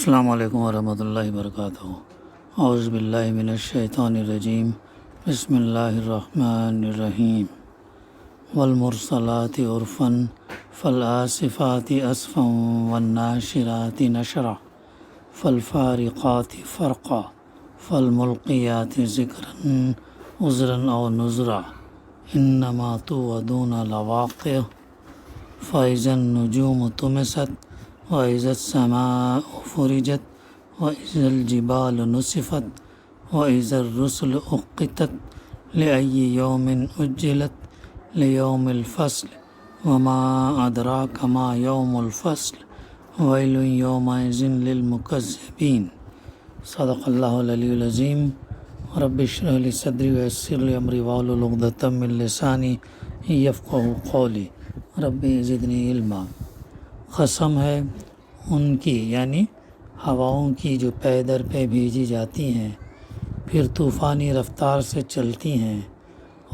السلام علیکم ورحمۃ اللہ وبرکاتہ۔ اعوذ باللہ من الشیطان الرجیم، بسم اللہ الرحمن الرحیم۔ والمرسلات عرفا فالعاصفات عصفا والناشرات نشرا فالفارقات فرقا فالملقیات ذکرا عذرا او نذرا انما توعدون لواقع فاذا النجوم طمست وَإِذَا السَّمَاءُ فُرِجَتْ وَإِذَا الْجِبَالُ نُسِفَتْ وَإِذَا الرُّسُلُ أُقِّتَتْ لِأَيِّ يَوْمٍ أُجِّلَتْ لِيَوْمِ الْفَصْلِ وَمَا أَدْرَاكَ مَا يَوْمُ الْفَصْلِ وَيْلٌ يَوْمَئِذٍ لِّلْمُكَذِّبِينَ۔ صدق اللہ العلی العظیم۔ رب اشرح لی صدری ویسر لی امری واحلل عقدۃ من لسانی یفقہوا قولی رب زدنی علما۔ قسم ہے ان کی یعنی ہواؤں کی جو پے در پہ بھیجی جاتی ہیں، پھر طوفانی رفتار سے چلتی ہیں،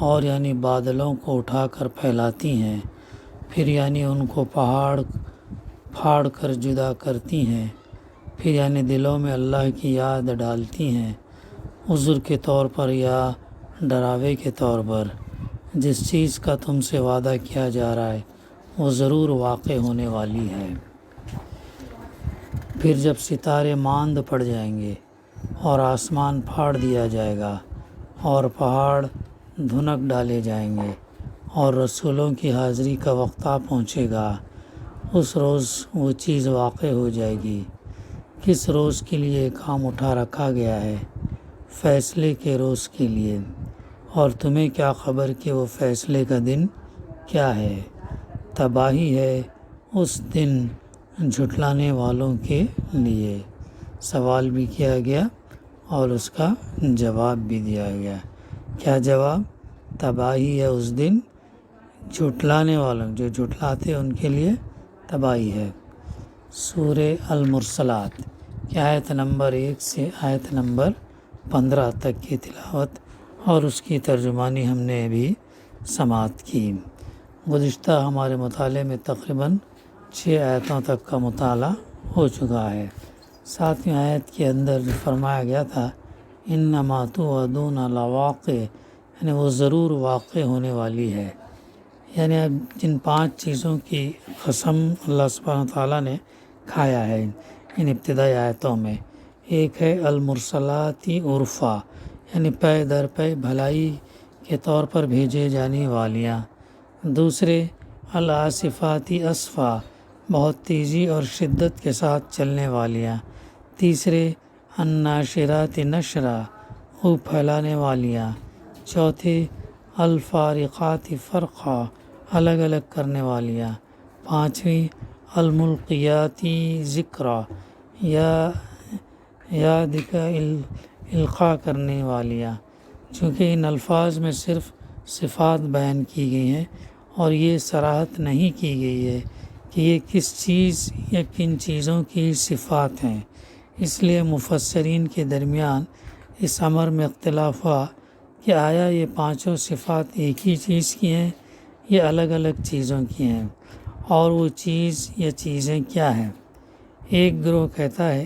اور یعنی بادلوں کو اٹھا کر پھیلاتی ہیں، پھر یعنی ان کو پھاڑ کر جدا کرتی ہیں، پھر یعنی دلوں میں اللہ کی یاد ڈالتی ہیں، عذر کے طور پر یا ڈراوے کے طور پر۔ جس چیز کا تم سے وعدہ کیا جا رہا ہے وہ ضرور واقع ہونے والی ہے۔ پھر جب ستارے ماند پڑ جائیں گے اور آسمان پھاڑ دیا جائے گا اور پہاڑ دھنک ڈالے جائیں گے اور رسولوں کی حاضری کا وقت آ پہنچے گا، اس روز وہ چیز واقع ہو جائے گی۔ کس روز کے لیے کام اٹھا رکھا گیا ہے؟ فیصلے کے روز کے لیے۔ اور تمہیں کیا خبر کہ وہ فیصلے کا دن کیا ہے؟ تباہی ہے اس دن جھٹلانے والوں کے لیے۔ سوال بھی کیا گیا اور اس کا جواب بھی دیا گیا۔ کیا جواب؟ تباہی ہے اس دن جھٹلانے والوں، جو جھٹلاتے ان کے لیے تباہی ہے۔ سورہ المرسلات کی آیت نمبر 1 سے آیت نمبر 15 تک کی تلاوت اور اس کی ترجمانی ہم نے ابھی سماعت کی۔ گزشتہ ہمارے مطالعے میں تقریباً 6 آیتوں تک کا مطالعہ ہو چکا ہے۔ 7ویں آیت کے اندر جو فرمایا گیا تھا انما توعدون لواقع، یعنی وہ ضرور واقع ہونے والی ہے۔ یعنی اب جن 5 چیزوں کی قسم اللہ سبحانہ وتعالیٰ نے کھایا ہے ان ابتدائی آیتوں میں، ایک ہے المرسلات عرفا، یعنی پے در پے بھلائی کے طور پر بھیجے جانے والیاں۔ دوسرے العاصفات عصفا، بہت تیزی اور شدت کے ساتھ چلنے والیاں۔ تیسرے الناشرات نشرا، خوب پھیلانے والیاں۔ چوتھے الفارقات فرقا، الگ الگ کرنے والیاں۔ پانچویں الملقیات ذکرا، یاد کا القاء کرنے والیاں۔ چونکہ ان الفاظ میں صرف صفات بیان کی گئی ہیں اور یہ صراحت نہیں کی گئی ہے کہ یہ کس چیز یا کن چیزوں کی صفات ہیں، اس لیے مفسرین کے درمیان اس امر میں اختلاف ہوا کہ آیا یہ 5 صفات ایک ہی چیز کی ہیں یا الگ الگ چیزوں کی ہیں، اور وہ چیز یا چیزیں کیا ہیں۔ ایک گروہ کہتا ہے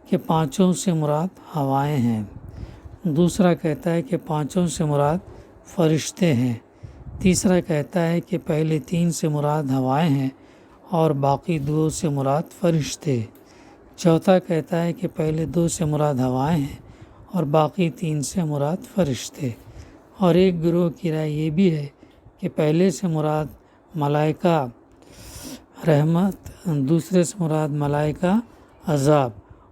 کہ 5 سے مراد ہوائیں ہیں، دوسرا کہتا ہے کہ 5 سے مراد فرشتے ہیں، تیسرا کہتا ہے کہ پہلے 3 سے مراد ہوائیں ہیں اور باقی 2 سے مراد فرشتے، چوتھا کہتا ہے کہ پہلے 2 سے مراد ہوائیں ہیں اور باقی 3 سے مراد فرشتے، اور ایک گروہ کی رائے یہ بھی ہے کہ پہلے سے مراد ملائکہ رحمت، دوسرے سے مراد ملائکہ عذاب،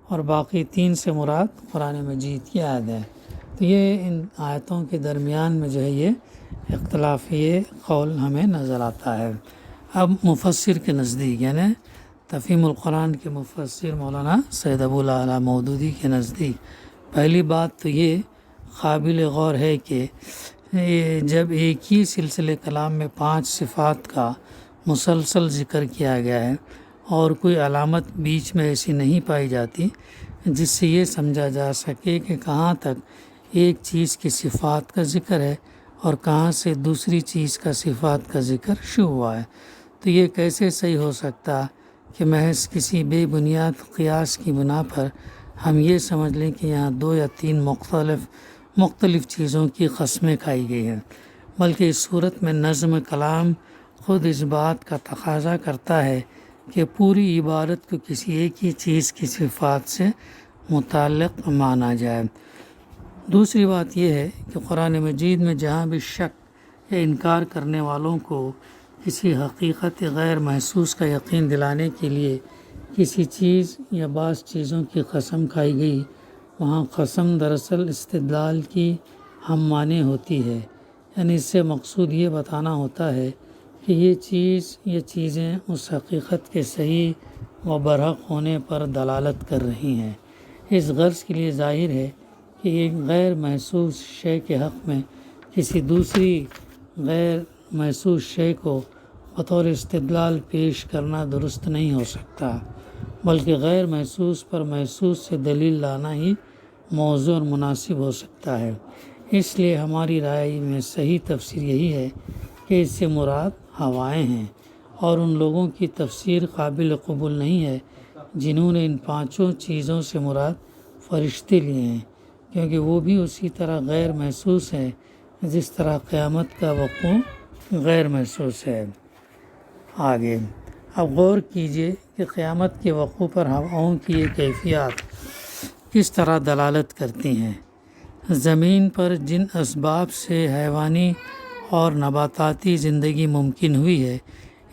اور باقی 3 سے مراد قرآن مجید کی آیت ہے۔ تو یہ ان آیتوں کے درمیان میں جو ہے یہ اختلاف، یہ قول ہمیں نظر آتا ہے۔ اب مفسر کے نزدیک یعنی تفہیم القرآن کے مفسر مولانا سید ابو الاعلیٰ مودودی کے نزدیک پہلی بات تو یہ قابل غور ہے کہ جب ایک ہی سلسلے کلام میں 5 صفات کا مسلسل ذکر کیا گیا ہے اور کوئی علامت بیچ میں ایسی نہیں پائی جاتی جس سے یہ سمجھا جا سکے کہ کہاں تک ایک چیز کی صفات کا ذکر ہے اور کہاں سے دوسری چیز کا صفات کا ذکر شروع ہوا ہے، تو یہ کیسے صحیح ہو سکتا کہ محض کسی بے بنیاد قیاس کی بنا پر ہم یہ سمجھ لیں کہ یہاں 2 یا 3 مختلف چیزوں کی قسمیں کھائی گئی ہیں، بلکہ اس صورت میں نظم کلام خود اس بات کا تقاضا کرتا ہے کہ پوری عبارت کو کسی ایک ہی چیز کی صفات سے متعلق مانا جائے۔ دوسری بات یہ ہے کہ قرآن مجید میں جہاں بھی شک یا انکار کرنے والوں کو کسی حقیقت غیر محسوس کا یقین دلانے کے لیے کسی چیز یا بعض چیزوں کی قسم کھائی گئی، وہاں قسم دراصل استدلال کی ہم معنی ہوتی ہے، یعنی اس سے مقصود یہ بتانا ہوتا ہے کہ یہ چیز یا چیزیں اس حقیقت کے صحیح و برحق ہونے پر دلالت کر رہی ہیں۔ اس غرض کے لیے ظاہر ہے کہ ایک غیر محسوس شے کے حق میں کسی دوسری غیر محسوس شے کو بطور استدلال پیش کرنا درست نہیں ہو سکتا، بلکہ غیر محسوس پر محسوس سے دلیل لانا ہی موضوع اور مناسب ہو سکتا ہے۔ اس لیے ہماری رائے میں صحیح تفسیر یہی ہے کہ اس سے مراد ہوائیں ہیں، اور ان لوگوں کی تفسیر قابل قبول نہیں ہے جنہوں نے ان 5 چیزوں سے مراد فرشتے لیے ہیں، کیونکہ وہ بھی اسی طرح غیر محسوس ہے جس طرح قیامت کا وقوع غیر محسوس ہے۔ آگے اب غور کیجئے کہ قیامت کے وقوع پر ہواؤں کی یہ کیفیات کس طرح دلالت کرتی ہیں۔ زمین پر جن اسباب سے حیوانی اور نباتاتی زندگی ممکن ہوئی ہے،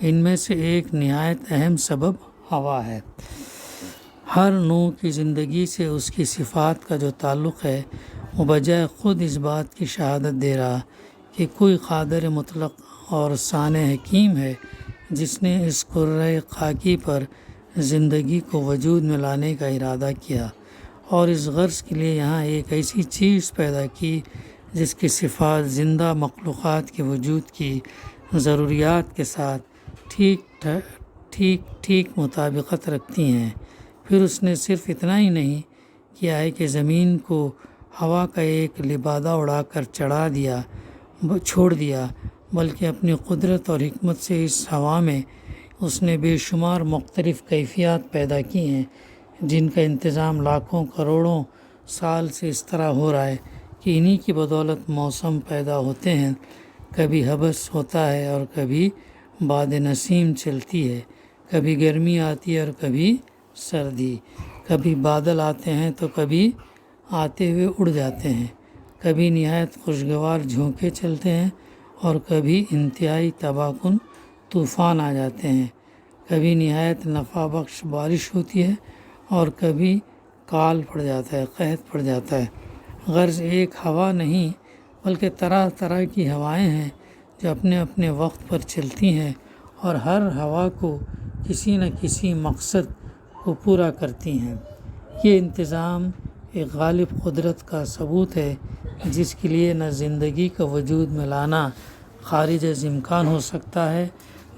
ان میں سے ایک نہایت اہم سبب ہوا ہے۔ ہر نوع کی زندگی سے اس کی صفات کا جو تعلق ہے، وہ بجائے خود اس بات کی شہادت دے رہا کہ کوئی قادر مطلق اور صانع حکیم ہے جس نے اس کرۂ خاکی پر زندگی کو وجود میں لانے کا ارادہ کیا، اور اس غرض کے لیے یہاں ایک ایسی چیز پیدا کی جس کی صفات زندہ مخلوقات کے وجود کی ضروریات کے ساتھ ٹھیک مطابقت رکھتی ہیں۔ پھر اس نے صرف اتنا ہی نہیں کیا ہے کہ زمین کو ہوا کا ایک لبادہ اڑا کر چھوڑ دیا، بلکہ اپنی قدرت اور حکمت سے اس ہوا میں اس نے بے شمار مختلف کیفیات پیدا کی ہیں، جن کا انتظام لاکھوں کروڑوں سال سے اس طرح ہو رہا ہے کہ انہی کی بدولت موسم پیدا ہوتے ہیں، کبھی حبس ہوتا ہے اور کبھی باد نسیم چلتی ہے، کبھی گرمی آتی ہے اور کبھی سردی، کبھی بادل آتے ہیں تو کبھی آتے ہوئے اڑ جاتے ہیں، کبھی نہایت خوشگوار جھونکے چلتے ہیں اور کبھی انتہائی تباہ کن طوفان آ جاتے ہیں، کبھی نہایت نفع بخش بارش ہوتی ہے اور کبھی کال پڑ جاتا ہے، قحط پڑ جاتا ہے۔ غرض ایک ہوا نہیں بلکہ طرح طرح کی ہوائیں ہیں جو اپنے اپنے وقت پر چلتی ہیں، اور ہر ہوا کو کسی نہ کسی مقصد کو پورا کرتی ہیں۔ یہ انتظام ایک غالب قدرت کا ثبوت ہے جس کے لیے نہ زندگی کا وجود میں لانا خارج از امکان ہو سکتا ہے،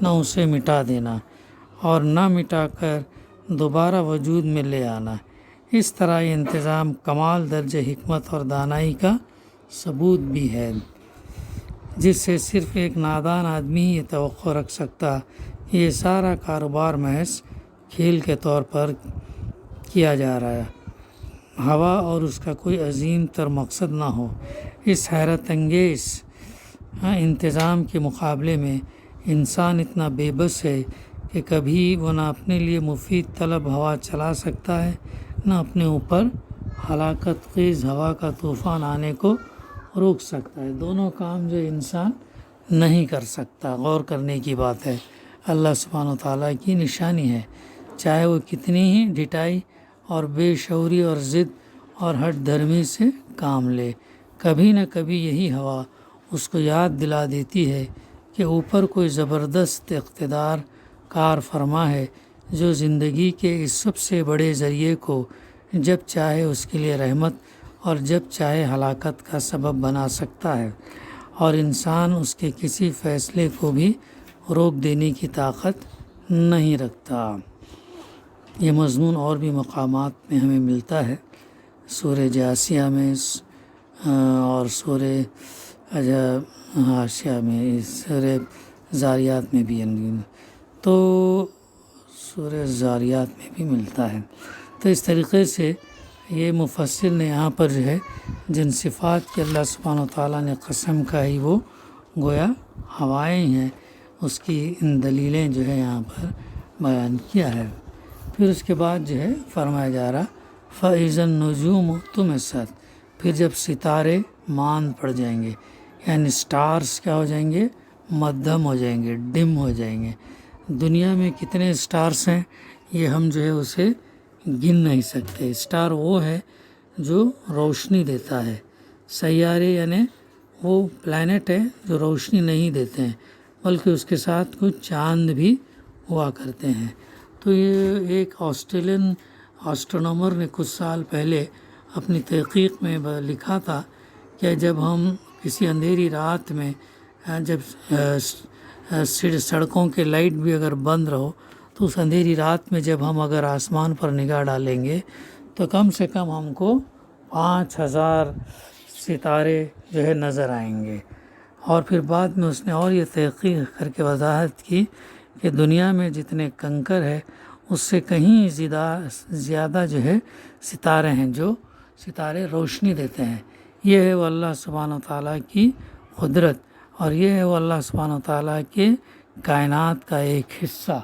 نہ اسے مٹا دینا، اور نہ مٹا کر دوبارہ وجود میں لے آنا۔ اس طرح یہ انتظام کمال درجہ حکمت اور دانائی کا ثبوت بھی ہے، جس سے صرف ایک نادان آدمی ہی یہ توقع رکھ سکتا کہ یہ سارا کاروبار محض کھیل کے طور پر کیا جا رہا ہے، ہوا اور اس کا کوئی عظیم تر مقصد نہ ہو۔ اس حیرت انگیز انتظام کے مقابلے میں انسان اتنا بے بس ہے کہ کبھی وہ نہ اپنے لیے مفید طلب ہوا چلا سکتا ہے، نہ اپنے اوپر ہلاکت خیز ہوا کا طوفان آنے کو روک سکتا ہے۔ دونوں کام جو انسان نہیں کر سکتا۔ غور کرنے کی بات ہے، اللہ سبحانہ و تعالیٰ کی نشانی ہے، چاہے وہ کتنی ہی ڈٹائی اور بے شعوری اور ضد اور ہٹ دھرمی سے کام لے، کبھی نہ کبھی یہی ہوا اس کو یاد دلا دیتی ہے کہ اوپر کوئی زبردست اقتدار کار فرما ہے جو زندگی کے اس سب سے بڑے ذریعے کو جب چاہے اس کے لیے رحمت اور جب چاہے ہلاکت کا سبب بنا سکتا ہے، اور انسان اس کے کسی فیصلے کو بھی روک دینے کی طاقت نہیں رکھتا۔ یہ مضمون اور بھی مقامات میں ہمیں ملتا ہے، سورہ جاثیہ میں اور سورہ حاشیہ میں، سورہ زاریات میں بھی۔ تو سورہ زاریات میں بھی ملتا ہے۔ تو اس طریقے سے یہ مفسر نے یہاں پر جو ہے جن صفات کی اللہ سبحانہ وتعالیٰ نے قسم کھائی وہ گویا ہوائیں ہیں، اس کی ان دلیلیں جو ہے یہاں پر بیان کیا ہے۔ پھر اس کے بعد جو ہے فرمایا جا رہا فَإِذَا النُّجُومُ طُمِسَتْ، پھر جب ستارے ماند پڑ جائیں گے، یعنی سٹارز کیا ہو جائیں گے، مدھم ہو جائیں گے، ڈم ہو جائیں گے۔ دنیا میں کتنے سٹارز ہیں یہ ہم جو ہے اسے گن نہیں سکتے۔ سٹار وہ ہے جو روشنی دیتا ہے، سیارے یعنی وہ پلانٹ ہے جو روشنی نہیں دیتے ہیں بلکہ اس کے ساتھ کچھ چاند بھی ہوا کرتے ہیں۔ تو یہ ایک آسٹریلین آسٹرونومر نے کچھ سال پہلے اپنی تحقیق میں لکھا تھا کہ جب ہم کسی اندھیری رات میں جب سڑکوں کے لائٹ بھی اگر بند رہو تو اس اندھیری رات میں جب ہم اگر آسمان پر نگاہ ڈالیں گے تو کم سے کم ہم کو 5000 ستارے جو ہے نظر آئیں گے۔ اور پھر بعد میں اس نے اور یہ تحقیق کر کے وضاحت کی کہ دنیا میں جتنے کنکر ہے اس سے کہیں زیادہ جو ہے ستارے ہیں جو ستارے روشنی دیتے ہیں۔ یہ ہے وہ اللہ سبحانہ وتعالیٰ کی قدرت، اور یہ ہے وہ اللہ سبحانہ وتعالیٰ کے کائنات کا ایک حصہ۔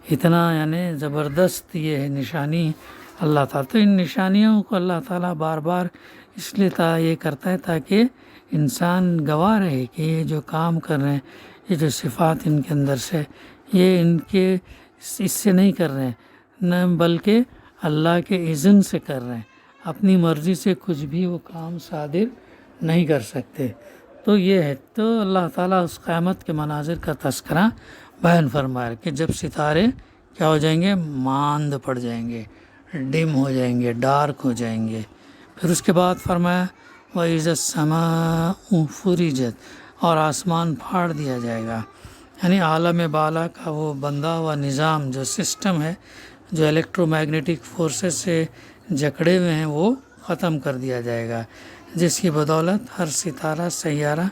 اتنا یعنی زبردست یہ ہے نشانی اللہ تعالیٰ۔ تو ان نشانیوں کو اللہ تعالیٰ بار بار اس لیے یہ کرتا ہے تاکہ انسان گواہ رہے کہ یہ جو کام کر رہے ہیں، یہ جو صفات ان کے اندر سے، یہ ان کے اس سے نہیں کر رہے ہیں، نہ بلکہ اللہ کے اذن سے کر رہے ہیں۔ اپنی مرضی سے کچھ بھی وہ کام صادر نہیں کر سکتے۔ تو یہ ہے، تو اللہ تعالیٰ اس قیامت کے مناظر کا تذکرہ بیان فرمایا کہ جب ستارے کیا ہو جائیں گے، ماند پڑ جائیں گے، ڈم ہو جائیں گے، ڈارک ہو جائیں گے۔ پھر اس کے بعد فرمایا وَإِذَا السَّمَاءُ فُرِجَتْ، اور آسمان پھاڑ دیا جائے گا، یعنی عالم بالا کا وہ بندہ ہوا نظام جو سسٹم ہے جو الیکٹرو میگنیٹک فورسز سے جکڑے ہوئے ہیں وہ ختم کر دیا جائے گا، جس کی بدولت ہر ستارہ سیارہ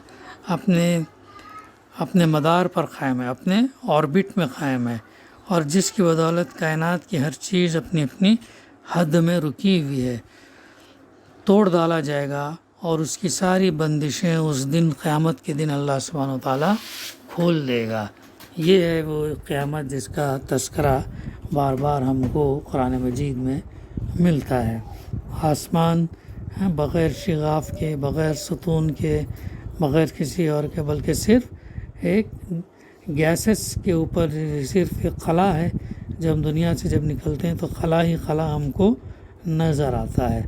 اپنے مدار پر قائم ہے، اپنے آربٹ میں قائم ہے، اور جس کی بدولت کائنات کی ہر چیز اپنی اپنی حد میں رکی ہوئی ہے، توڑ ڈالا جائے گا، اور اس کی ساری بندشیں اس دن قیامت کے دن اللہ سبحانہ وتعالیٰ کھول دے گا۔ یہ ہے وہ قیامت جس کا تذکرہ بار بار ہم کو قرآن مجید میں ملتا ہے۔ آسمان بغیر شغاف کے، بغیر ستون کے، بغیر کسی اور کے، بلکہ صرف ایک گیسز کے اوپر صرف ایک خلا ہے۔ جب ہم دنیا سے جب نکلتے ہیں تو خلا ہی خلا ہم کو نظر آتا ہے۔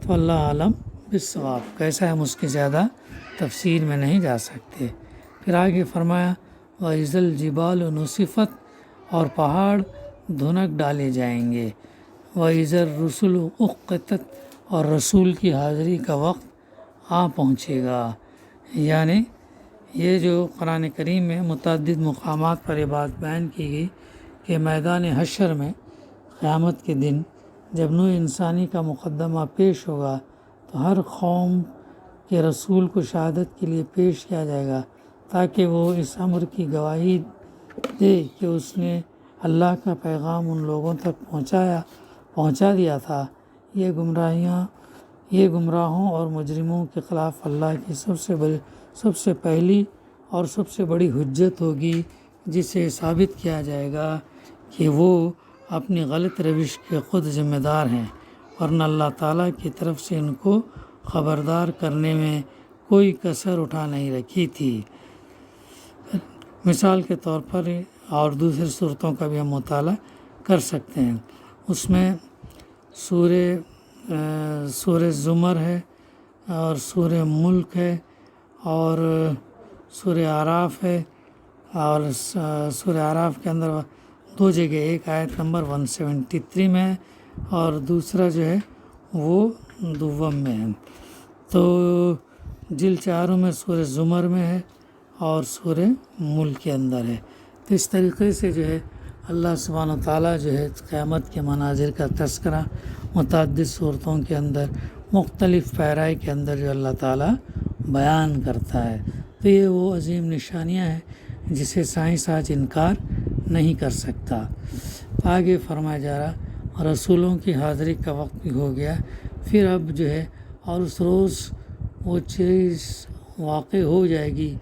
تو اللہ عالم بالصواب، کیسا ہے ہم اس کی زیادہ تفسیر میں نہیں جا سکتے۔ پھر آگے فرمایا وَإِذَا الْجِبَالُ نُصِفَتْ، اور پہاڑ دھنک ڈالے جائیں گے۔ وَإِذَا الرُّسُلُ أُقِّتَتْ، اور رسول کی حاضری کا وقت آ پہنچے گا۔ یعنی یہ جو قرآن کریم میں متعدد مقامات پر یہ بات بیان کی گئی کہ میدان حشر میں قیامت کے دن جب نوع انسانی کا مقدمہ پیش ہوگا تو ہر قوم کے رسول کو شہادت کے لیے پیش کیا جائے گا تاکہ وہ اس امر کی گواہی دے کہ اس نے اللہ کا پیغام ان لوگوں تک پہنچا دیا تھا۔ یہ گمراہوں اور مجرموں کے خلاف اللہ کی سب سے پہلی اور سب سے بڑی حجت ہوگی، جسے ثابت کیا جائے گا کہ وہ اپنی غلط روش کے خود ذمہ دار ہیں، ورنہ اللہ تعالیٰ کی طرف سے ان کو خبردار کرنے میں کوئی کسر اٹھا نہیں رکھی تھی۔ مثال کے طور پر اور دوسری صورتوں کا بھی ہم مطالعہ کر سکتے ہیں۔ اس میں سورہ زمر ہے، اور سورہ ملک ہے، اور سورہ اعراف ہے، اور سورہ اعراف کے اندر دو جگہ، ایک آیت نمبر 173 میں ہے اور دوسرا جو ہے وہ دوم میں ہے۔ تو جل چاروں میں سورہ زمر میں ہے اور سورہ ملک کے اندر ہے۔ تو اس طریقے سے جو ہے اللہ سبحانہ وتعالیٰ جو ہے قیامت کے مناظر کا تذکرہ متعدد صورتوں کے اندر، مختلف پیرائی کے اندر جو اللہ تعالیٰ بیان کرتا ہے۔ تو یہ وہ عظیم نشانیاں ہیں جسے سائنس آج انکار نہیں کر سکتا۔ آگے فرمایا جا رہا رسولوں کی حاضری کا وقت بھی ہو گیا، پھر اب جو ہے اور اس روز وہ چیز واقع ہو جائے گی،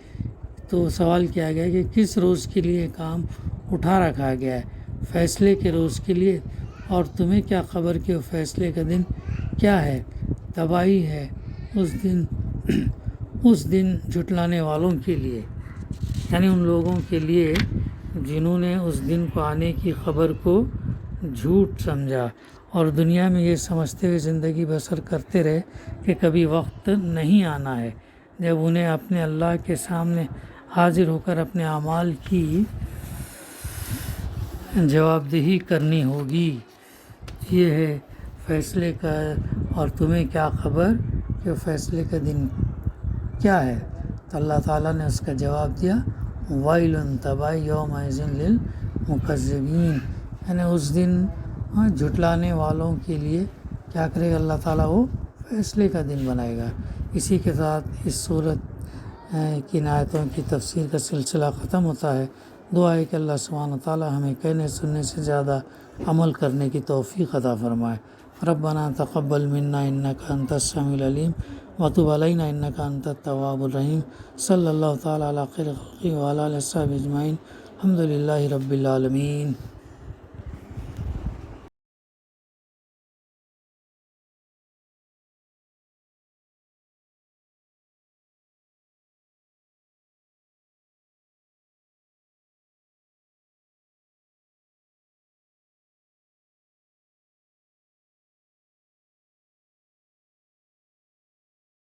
تو سوال کیا گیا کہ کس روز کے لیے کام اٹھا رکھا گیا ہے؟ فیصلے کے روز کے لیے، اور تمہیں کیا خبر کہ وہ فیصلے کا دن کیا ہے؟ تباہی ہے اس دن جھٹلانے والوں کے لیے، یعنی ان لوگوں کے لیے جنہوں نے اس دن کو آنے کی خبر کو جھوٹ سمجھا اور دنیا میں یہ سمجھتے ہوئے زندگی بسر کرتے رہے کہ کبھی وقت نہیں آنا ہے جب انہیں اپنے اللہ کے سامنے حاضر ہو کر اپنے اعمال کی جواب دہی کرنی ہوگی۔ یہ ہے فیصلے کا، اور تمہیں کیا خبر کہ فیصلے کا دن کیا ہے؟ تو اللہ تعالیٰ نے اس کا جواب دیا وَيْلٌ تباہی یومئذ للمکذبین، یعنی اس دن جھٹلانے والوں کے لیے کیا کرے گا اللہ تعالیٰ؟ وہ فیصلے کا دن بنائے گا۔ اسی کے ساتھ اس صورت کی آیتوں کی تفسیر کا سلسلہ ختم ہوتا ہے۔ دعا ہے کہ اللہ سبحانہ وتعالیٰ ہمیں کہنے سننے سے زیادہ عمل کرنے کی توفیق عطا فرمائے۔ ربنا تقبل منا انک انت السمیع العلیم وتب علینا انک انت التواب الرحیم۔ صلی اللہ تعالیٰ علی خیر خلقہ وعلی آلہ وصحبہ اجمعین۔ الحمد للہ رب العالمین۔